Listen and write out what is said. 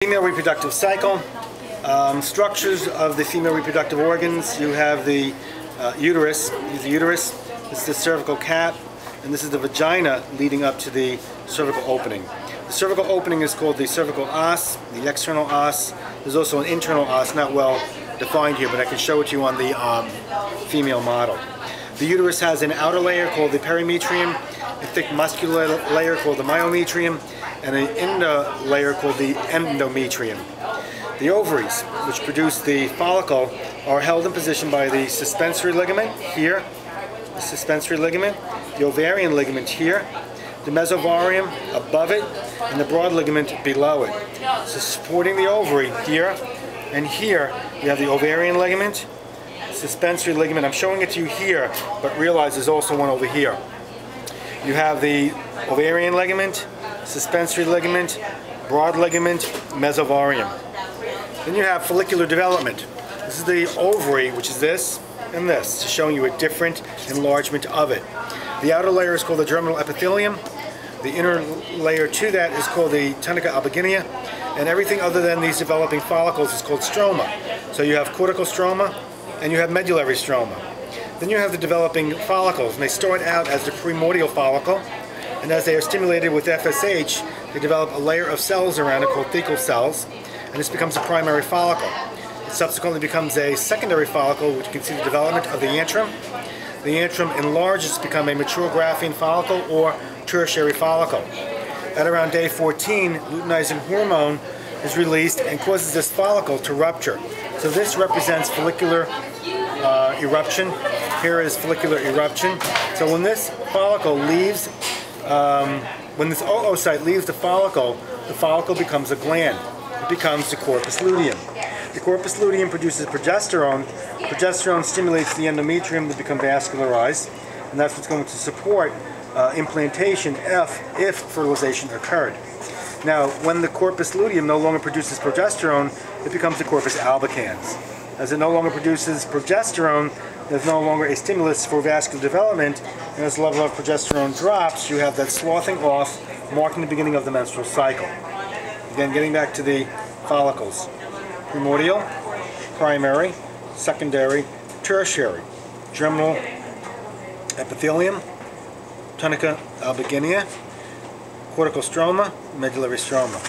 Female reproductive cycle. Structures of the female reproductive organs. You have the uterus. This is the uterus. This is the cervical cap, and this is the vagina leading up to the cervical opening. The cervical opening is called the cervical os, the external os. There's also an internal os, not well defined here, but I can show it to you on the female model. The uterus has an outer layer called the perimetrium, a thick muscular layer called the myometrium, and an inner layer called the endometrium. The ovaries, which produce the follicle, are held in position by the suspensory ligament here, the suspensory ligament, the ovarian ligament here, the mesovarium above it, and the broad ligament below it. So supporting the ovary here and here, you have the ovarian ligament, suspensory ligament. I'm showing it to you here, but realize there's also one over here. You have the ovarian ligament, suspensory ligament, broad ligament, mesovarium. Then you have follicular development. This is the ovary, which is this and this, just showing you a different enlargement of it. The outer layer is called the germinal epithelium. The inner layer to that is called the tunica albuginea, and everything other than these developing follicles is called stroma. So you have cortical stroma and you have medullary stroma. Then you have the developing follicles, and they start out as the primordial follicle, and as they are stimulated with FSH, they develop a layer of cells around it called thecal cells, and this becomes a primary follicle. It subsequently becomes a secondary follicle, which you can see the development of the antrum. The antrum enlarges to become a mature graphene follicle or tertiary follicle. At around day 14, luteinizing hormone is released and causes this follicle to rupture. So this represents follicular eruption. Here is follicular eruption. So when this follicle leaves, when this oocyte leaves the follicle becomes a gland. It becomes the corpus luteum. The corpus luteum produces progesterone. Progesterone stimulates the endometrium to become vascularized, and that's what's going to support implantation if fertilization occurred. Now, when the corpus luteum no longer produces progesterone, it becomes the corpus albicans. As it no longer produces progesterone, there's no longer a stimulus for vascular development, and as the level of progesterone drops, you have that sloughing off, marking the beginning of the menstrual cycle. Again, getting back to the follicles. Primordial, primary, secondary, tertiary. Germinal epithelium, tunica albuginea, cortical stroma, medullary stroma.